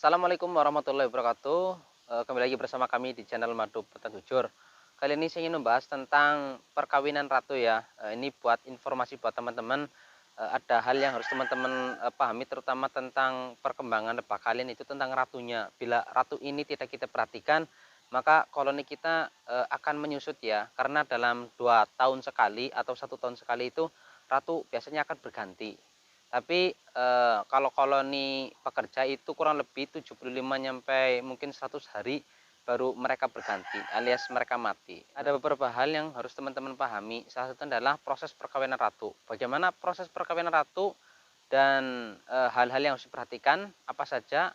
Assalamualaikum warahmatullahi wabarakatuh. Kembali lagi bersama kami di channel Madu Petan Jujur. Kali ini saya ingin membahas tentang perkawinan ratu ya. Ini buat informasi buat teman-teman. Ada hal yang harus teman-teman pahami, terutama tentang perkembangan lebah kalian itu tentang ratunya. Bila ratu ini tidak kita perhatikan, maka koloni kita akan menyusut ya. Karena dalam 2 tahun sekali atau 1 tahun sekali itu ratu biasanya akan berganti. Tapi kalau koloni pekerja itu kurang lebih 75 nyampe mungkin 100 hari baru mereka berganti alias mereka mati. Ada beberapa hal yang harus teman-teman pahami. Salah satu adalah proses perkawinan ratu. Bagaimana proses perkawinan ratu dan hal-hal yang harus diperhatikan apa saja.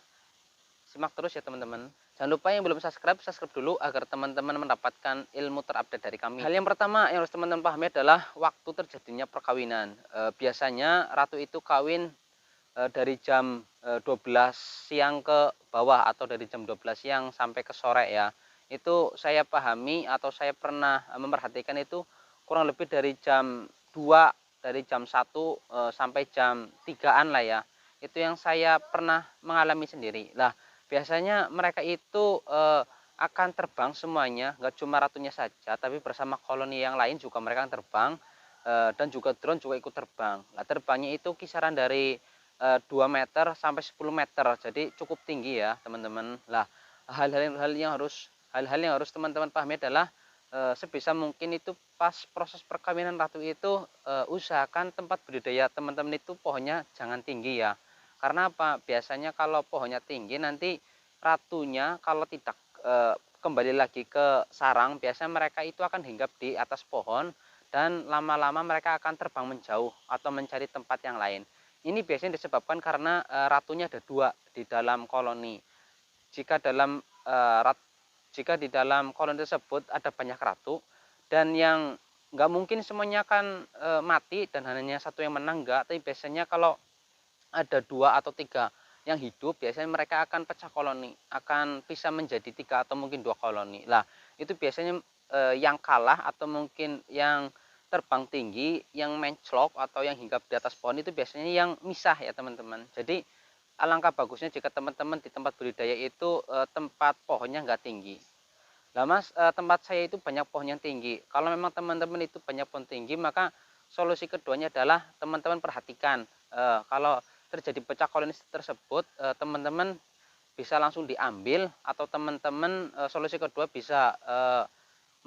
Simak terus ya teman-teman. Jangan lupa yang belum subscribe, subscribe dulu agar teman-teman mendapatkan ilmu terupdate dari kami. Hal yang pertama yang harus teman-teman pahami adalah waktu terjadinya perkawinan. Biasanya ratu itu kawin dari jam 12 siang ke bawah atau dari jam 12 siang sampai ke sore ya. Itu saya pahami atau saya pernah memperhatikan itu kurang lebih dari jam 2, dari jam 1 sampai jam 3-an lah ya. Itu yang saya pernah mengalami sendiri. Lah, biasanya mereka itu akan terbang semuanya, nggak cuma ratunya saja, tapi bersama koloni yang lain juga mereka akan terbang, dan juga drone juga ikut terbang. Nah, terbangnya itu kisaran dari 2 meter sampai 10 meter, jadi cukup tinggi ya teman-teman. Lah, hal-hal yang harus teman-teman pahami adalah sebisa mungkin itu pas proses perkawinan ratu itu usahakan tempat budidaya teman-teman itu pohonnya jangan tinggi ya. Karena apa? Biasanya kalau pohonnya tinggi nanti ratunya kalau tidak kembali lagi ke sarang, biasanya mereka itu akan hinggap di atas pohon dan lama-lama mereka akan terbang menjauh atau mencari tempat yang lain. Ini biasanya disebabkan karena ratunya ada dua di dalam koloni. Jika dalam jika di dalam koloni tersebut ada banyak ratu dan yang nggak mungkin semuanya akan mati dan hanya satu yang menang, enggak, tapi biasanya kalau ada 2 atau 3 yang hidup, biasanya mereka akan pecah koloni, akan bisa menjadi 3 atau mungkin 2 koloni. Lah, itu biasanya yang kalah atau mungkin yang terbang tinggi, yang menclok atau yang hinggap di atas pohon itu biasanya yang misah ya teman-teman. Jadi alangkah bagusnya jika teman-teman di tempat budidaya itu tempat pohonnya nggak tinggi. Lah mas, tempat saya itu banyak pohon yang tinggi. Kalau memang teman-teman itu banyak pohon tinggi, maka solusi keduanya adalah teman-teman perhatikan. Kalau terjadi pecah koloni tersebut, teman-teman bisa langsung diambil, atau teman-teman solusi kedua bisa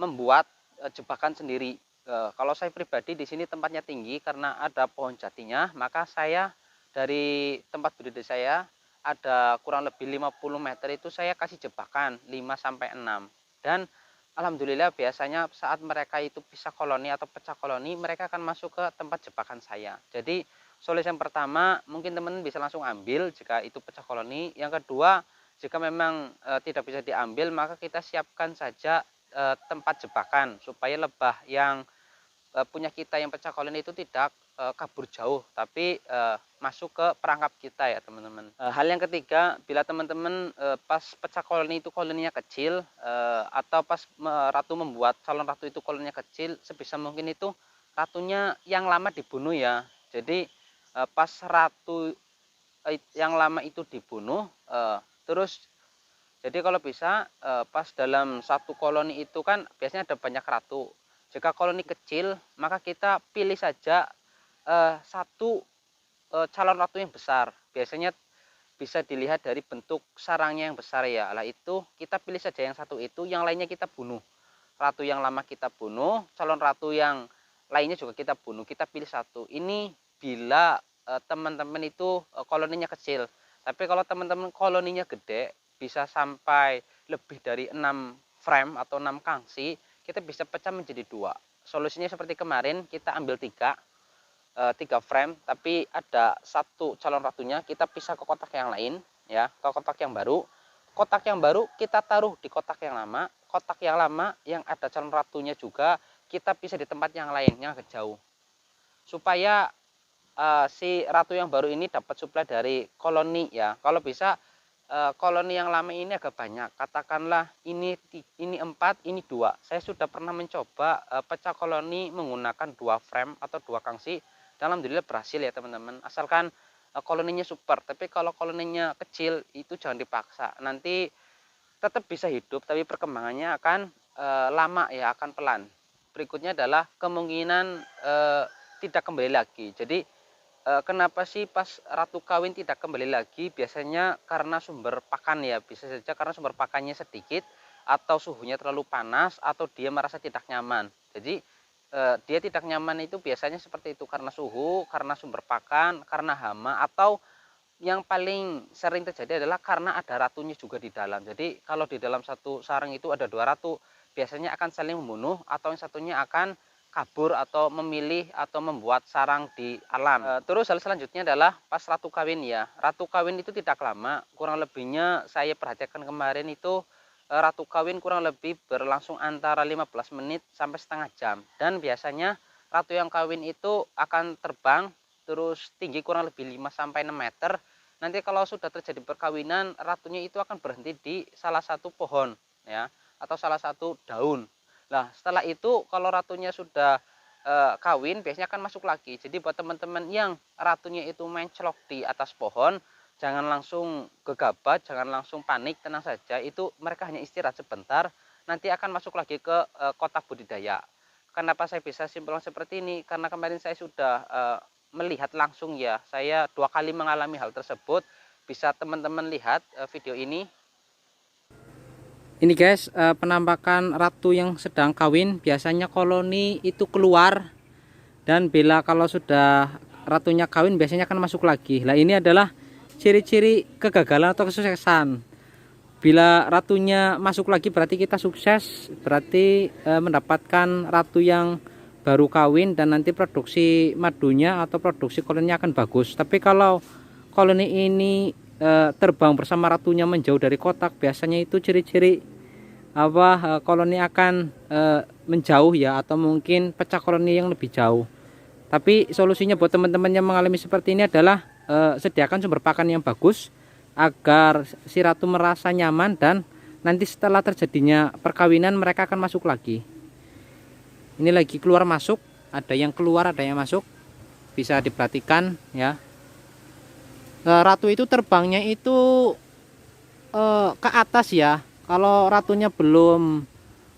membuat jebakan sendiri. Kalau saya pribadi di sini tempatnya tinggi karena ada pohon jatinya, maka saya dari tempat berdiri saya ada kurang lebih 50 meter itu saya kasih jebakan 5 sampai 6. Dan alhamdulillah biasanya saat mereka itu pisah koloni atau pecah koloni, mereka akan masuk ke tempat jebakan saya. Jadi solusi yang pertama mungkin teman-teman bisa langsung ambil jika itu pecah koloni. Yang kedua, jika memang tidak bisa diambil, maka kita siapkan saja tempat jebakan supaya lebah yang punya kita yang pecah koloni itu tidak kabur jauh, tapi masuk ke perangkap kita ya teman-teman. Hal yang ketiga, bila teman-teman pas pecah koloni itu koloninya kecil, atau pas ratu membuat calon ratu itu koloninya kecil, sebisa mungkin itu ratunya yang lama dibunuh ya. Jadi pas ratu yang lama itu dibunuh, terus jadi kalau bisa pas dalam satu koloni itu kan biasanya ada banyak ratu. Jika koloni kecil, maka kita pilih saja satu calon ratu yang besar. Biasanya bisa dilihat dari bentuk sarangnya yang besar ya. Lah itu kita pilih saja yang satu itu, yang lainnya kita bunuh. Ratu yang lama kita bunuh, calon ratu yang lainnya juga kita bunuh. Kita pilih satu. Ini bila teman-teman itu koloninya kecil. Tapi kalau teman-teman koloninya gede, bisa sampai lebih dari 6 frame atau 6 kangsi, kita bisa pecah menjadi 2. Solusinya seperti kemarin, kita ambil 3 frame, tapi ada satu calon ratunya kita pisah ke kotak yang lain ya, ke kotak yang baru. Kotak yang baru kita taruh di kotak yang lama, kotak yang lama yang ada calon ratunya juga kita pisah di tempat yang lain yang agak jauh, supaya si ratu yang baru ini dapat suplai dari koloni ya. Kalau bisa koloni yang lama ini agak banyak, katakanlah ini 4, ini 2. Saya sudah pernah mencoba pecah koloni menggunakan 2 frame atau 2 kangsi, dan alhamdulillah berhasil ya teman-teman. Asalkan koloninya super. Tapi kalau koloninya kecil itu jangan dipaksa, nanti tetap bisa hidup tapi perkembangannya akan lama ya, akan pelan. Berikutnya adalah kemungkinan tidak kembali lagi. Jadi kenapa sih pas ratu kawin tidak kembali lagi? Biasanya karena sumber pakan ya, bisa saja karena sumber pakannya sedikit, atau suhunya terlalu panas, atau dia merasa tidak nyaman. Jadi dia tidak nyaman itu biasanya seperti itu, karena suhu, karena sumber pakan, karena hama, atau yang paling sering terjadi adalah karena ada ratunya juga di dalam. Jadi kalau di dalam satu sarang itu ada 2 ratu, biasanya akan saling membunuh, atau yang satunya akan kabur atau memilih atau membuat sarang di alam. Terus hal selanjutnya adalah pas ratu kawin ya. Ratu kawin itu tidak lama, kurang lebihnya saya perhatikan kemarin itu ratu kawin kurang lebih berlangsung antara 15 menit sampai setengah jam. Dan biasanya ratu yang kawin itu akan terbang terus tinggi kurang lebih 5 sampai 6 meter. Nanti kalau sudah terjadi perkawinan, ratunya itu akan berhenti di salah satu pohon ya, atau salah satu daun. Nah, setelah itu kalau ratunya sudah kawin, biasanya akan masuk lagi. Jadi buat teman-teman yang ratunya itu mencelok di atas pohon, jangan langsung gegabah, jangan langsung panik, tenang saja. Itu mereka hanya istirahat sebentar, nanti akan masuk lagi ke kotak budidaya. Kenapa saya bisa simpulkan seperti ini? Karena kemarin saya sudah melihat langsung ya. Saya 2 kali mengalami hal tersebut. Bisa teman-teman lihat video ini. Ini guys, penampakan ratu yang sedang kawin. Biasanya koloni itu keluar, dan bila kalau sudah ratunya kawin biasanya akan masuk lagi. Nah, ini adalah ciri-ciri kegagalan atau kesuksesan. Bila ratunya masuk lagi berarti kita sukses, berarti mendapatkan ratu yang baru kawin, dan nanti produksi madunya atau produksi koloninya akan bagus. Tapi kalau koloni ini terbang bersama ratunya menjauh dari kotak, biasanya itu ciri-ciri koloni akan menjauh ya, atau mungkin pecah koloni yang lebih jauh. Tapi solusinya buat teman-teman yang mengalami seperti ini adalah sediakan sumber pakan yang bagus agar si ratu merasa nyaman, dan nanti setelah terjadinya perkawinan mereka akan masuk lagi. Ini lagi keluar masuk, ada yang keluar ada yang masuk, bisa diperhatikan ya. Ratu itu terbangnya itu ke atas ya. Kalau ratunya belum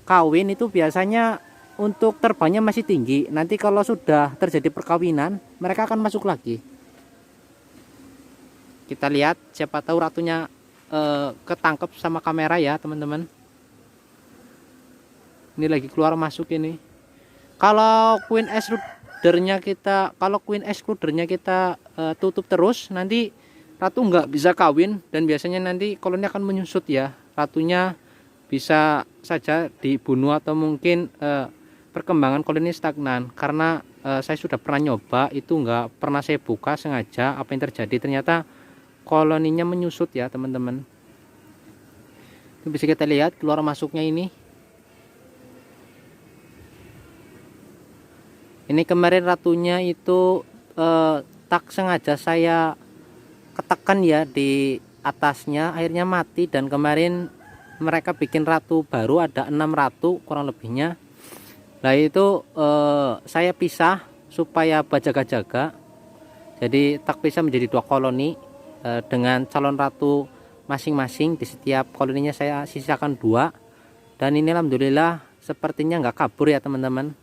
kawin itu biasanya untuk terbangnya masih tinggi. Nanti kalau sudah terjadi perkawinan mereka akan masuk lagi. Kita lihat, siapa tahu ratunya ketangkep sama kamera ya teman-teman. Ini lagi keluar masuk ini. Kalau queen excludernya kita tutup terus, nanti ratu nggak bisa kawin, dan biasanya nanti koloni akan menyusut ya. Ratunya bisa saja dibunuh, atau mungkin perkembangan koloni stagnan. Karena saya sudah pernah nyoba, itu nggak pernah saya buka sengaja. Apa yang terjadi, ternyata koloninya menyusut ya teman-teman. Itu bisa kita lihat keluar masuknya ini. Ini kemarin ratunya itu tak sengaja saya ketekan ya di atasnya, akhirnya mati. Dan kemarin mereka bikin ratu baru, ada 6 ratu kurang lebihnya. Nah itu saya pisah supaya berjaga-jaga. Jadi tak pisah menjadi 2 koloni dengan calon ratu masing-masing. Di setiap koloninya saya sisakan 2. Dan ini alhamdulillah sepertinya nggak kabur ya teman-teman.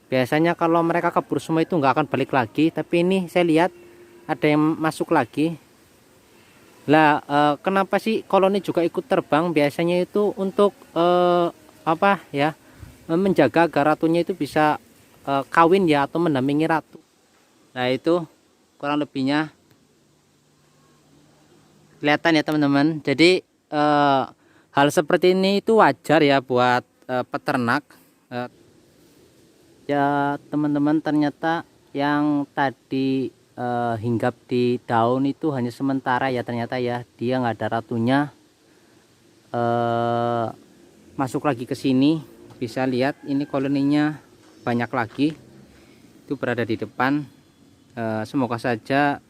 Biasanya kalau mereka kabur semua itu nggak akan balik lagi, tapi ini saya lihat ada yang masuk lagi. Lah kenapa sih koloni juga ikut terbang? Biasanya itu untuk menjaga agar ratunya itu bisa kawin ya, atau mendampingi ratu. Nah itu kurang lebihnya kelihatan ya teman-teman. Jadi hal seperti ini itu wajar ya buat peternak. Ya teman-teman, ternyata yang tadi hinggap di daun itu hanya sementara ya, ternyata ya dia nggak ada ratunya. Masuk lagi ke sini, bisa lihat ini koloninya banyak lagi, itu berada di depan. Semoga saja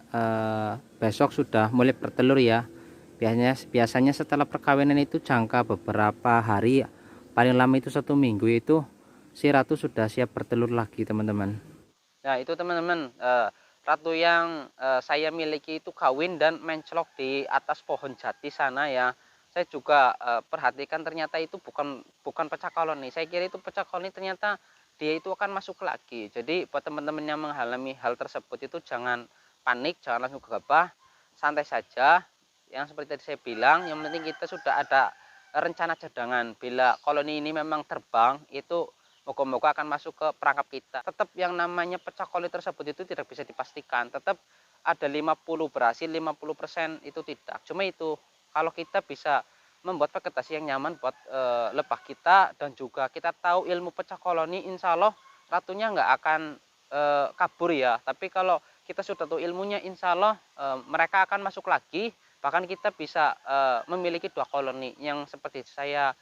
besok sudah mulai bertelur ya. Biasanya setelah perkawinan itu jangka beberapa hari, paling lama itu 1 minggu, itu si ratu sudah siap bertelur lagi teman-teman. Nah itu teman-teman, ratu yang saya miliki itu kawin dan menclok di atas pohon jati sana ya. Saya juga perhatikan ternyata itu bukan pecah koloni. Saya kira itu pecah koloni, ternyata dia itu akan masuk lagi. Jadi buat teman-teman yang mengalami hal tersebut itu jangan panik, jangan langsung gegabah, santai saja. Yang seperti tadi saya bilang, yang penting kita sudah ada rencana cadangan. Bila koloni ini memang terbang, itu moga-moga akan masuk ke perangkap kita. Tetap yang namanya pecah koloni tersebut itu tidak bisa dipastikan. Tetap ada 50 berhasil, 50% itu tidak. Cuma itu, kalau kita bisa membuat vegetasi yang nyaman buat lebah kita, dan juga kita tahu ilmu pecah koloni, insya Allah ratunya nggak akan kabur ya. Tapi kalau kita sudah tahu ilmunya, insya Allah mereka akan masuk lagi. Bahkan kita bisa memiliki 2 koloni yang seperti saya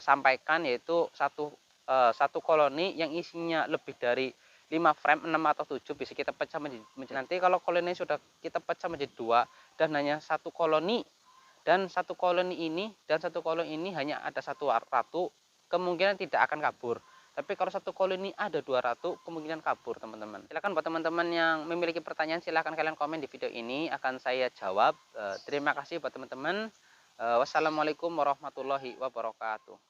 sampaikan, yaitu satu koloni yang isinya lebih dari 5 frame, 6 atau 7 bisa kita pecah menjadi, nanti kalau koloni sudah kita pecah menjadi 2 dan hanya satu koloni, dan satu koloni ini hanya ada satu ratu, kemungkinan tidak akan kabur. Tapi kalau satu koloni ada 2 ratu, kemungkinan kabur, teman-teman. Silakan buat teman-teman yang memiliki pertanyaan, silakan kalian komen di video ini, akan saya jawab. Terima kasih buat teman-teman. Wassalamualaikum warahmatullahi wabarakatuh.